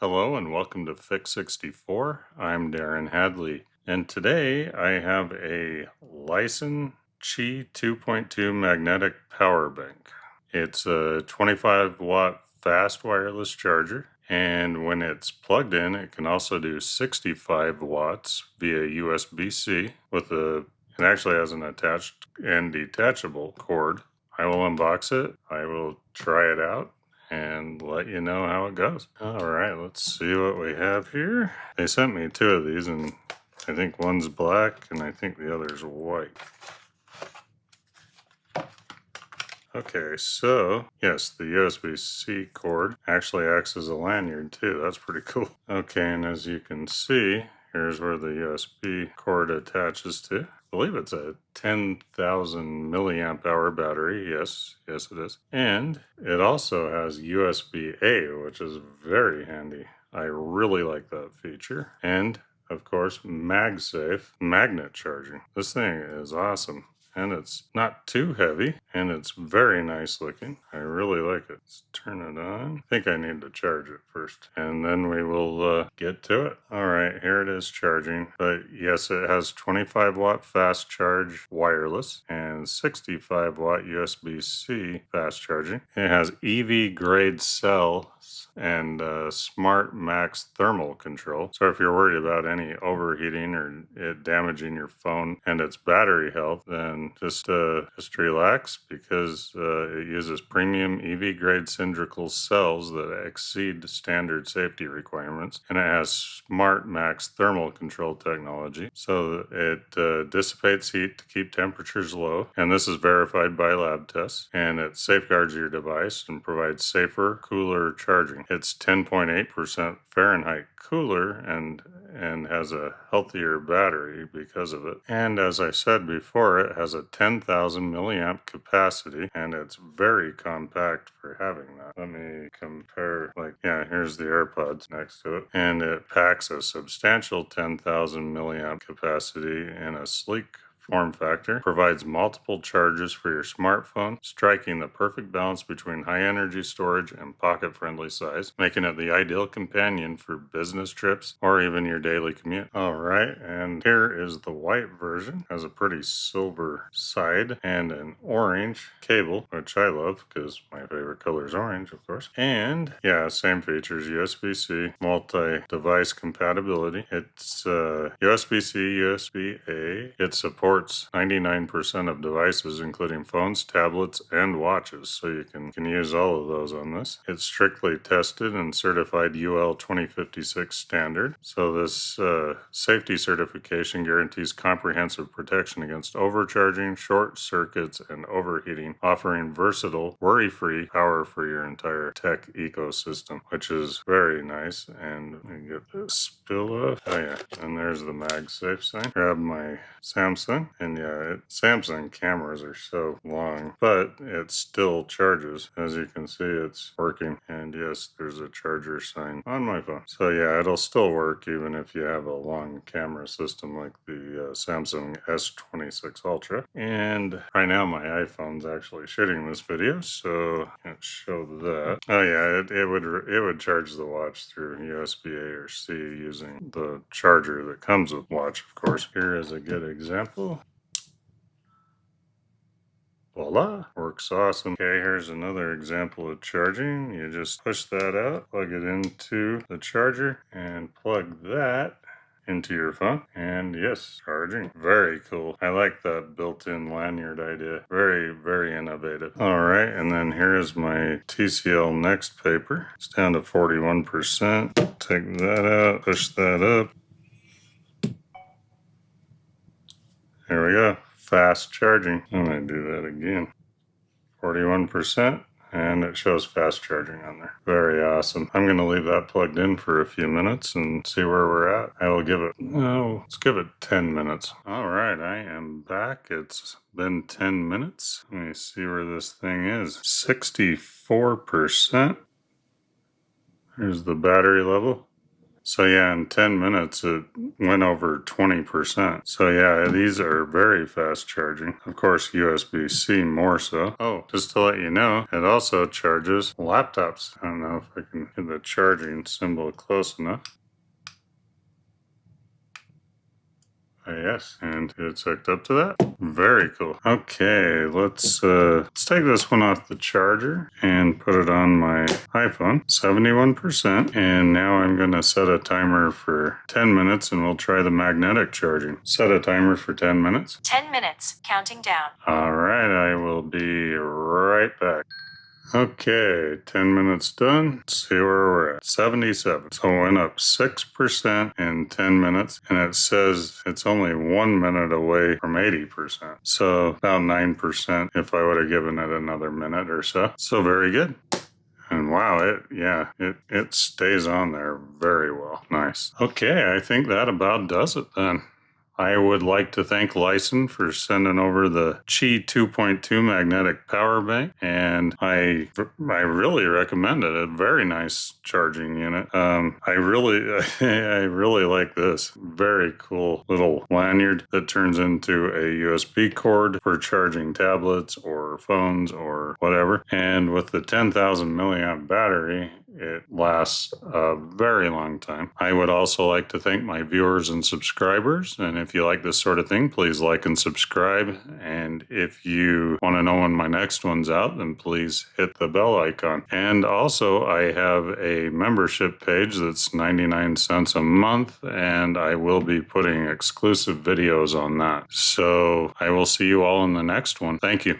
Hello and welcome to Fix 64. I'm Darren Hadley, and today I have a Lisen QI 2.2 magnetic power bank. It's a 25 watt fast wireless charger, and when it's plugged in, it can also do 65 watts via USB-C with it actually has an attached and detachable cord. I will unbox it. I will try it out and let you know how it goes. All right, let's see what we have here. They sent me two of these, and I think one's black and I think the other's white. Okay, so yes, the USB-C cord actually acts as a lanyard too. That's pretty cool. Okay, and as you can see, here's where the USB cord attaches to. I believe it's a 10,000 milliamp hour battery. Yes, it is. And it also has USB-A, which is very handy. I really like that feature. And of course, Magsafe magnet charging. This thing is awesome. And it's not too heavy, and it's very nice looking. I really like it. Let's turn it on. I think I need to charge it first, and then we will get to it. All right, here it is charging. But yes, it has 25 watt fast charge wireless and 65 watt USB-C fast charging. It has EV grade cells and smart max thermal control. So if you're worried about any overheating or it damaging your phone and its battery health, then just relax, because it uses premium EV grade cylindrical cells that exceed standard safety requirements, and it has smart max thermal control technology, so it dissipates heat to keep temperatures low, and this is verified by lab tests, and it safeguards your device and provides safer, cooler charging. It's 10.8% Fahrenheit cooler and has a healthier battery because of it. And as I said before, it has a 10,000 milliamp capacity, and it's very compact for having that. Let me compare, here's the AirPods next to it, and it packs a substantial 10,000 milliamp capacity in a sleek form factor, provides multiple charges for your smartphone, striking the perfect balance between high energy storage and pocket friendly size, making it the ideal companion for business trips or even your daily commute. All right, and here is the white version. Has a pretty silver side and an orange cable, which I love because my favorite color is orange, of course. And yeah, same features, USB-C, multi-device compatibility. It's USB-C, USB-A. It supports 99% of devices, including phones, tablets, and watches, so you can use all of those on this. It's strictly tested and certified UL 2056 standard, so this safety certification guarantees comprehensive protection against overcharging, short circuits, and overheating, offering versatile, worry-free power for your entire tech ecosystem, which is very nice. And let me get this spill off. Oh yeah, and there's the MagSafe sign. Grab my Samsung, and yeah, Samsung cameras are so long, but it still charges. As you can see, it's working, and yes, there's a charger sign on my phone. So yeah, it'll still work even if you have a long camera system like the Samsung S26 Ultra. And right now my iPhone's actually shooting this video, so I can't show that. Oh yeah, it would charge the watch through USB-A or C using the charger that comes with watch, of course. Here is a good example. Voila, works awesome. Okay, here's another example of charging. You just push that out, plug it into the charger, and plug that into your phone, and yes, charging. Very cool. I like that built-in lanyard idea. Very, very innovative. All right, and then here is my TCL Next paper. It's down to 41%. Take that out, push that up. There we go. Fast charging. I'm gonna do that again. 41%, and it shows fast charging on there. Very awesome. I'm going to leave that plugged in for a few minutes and see where we're at. I will give it, let's give it 10 minutes. All right, I am back. It's been 10 minutes. Let me see where this thing is. 64%. Here's the battery level. So yeah, in 10 minutes it went over 20%. So yeah, these are very fast charging. Of course, USB-C more so. Oh, just to let you know, it also charges laptops. I don't know if I can get the charging symbol close enough. Yes, and it's hooked up to that. Very cool. Okay, let's take this one off the charger and put it on my iPhone. 71%. And now I'm gonna set a timer for 10 minutes and we'll try the magnetic charging. Set a timer for 10 minutes. 10 minutes, counting down. All right, I will be right back. Okay, 10 minutes done. Let's see where we're at. 77. So it went up 6% in 10 minutes, and it says it's only 1 minute away from 80%. So about 9% if I would have given it another minute or so. So very good. And wow, it stays on there very well. Nice. Okay, I think that about does it then. I would like to thank Lisen for sending over the QI 2.2 magnetic power bank, and I really recommend it. A very nice charging unit. I really like this. Very cool little lanyard that turns into a USB cord for charging tablets or phones or whatever. And with the 10,000 milliamp battery, it lasts a very long time. I would also like to thank my viewers and subscribers. And if you like this sort of thing, please like and subscribe. And if you want to know when my next one's out, then please hit the bell icon. And also, I have a membership page that's 99 cents a month, and I will be putting exclusive videos on that. So I will see you all in the next one. Thank you.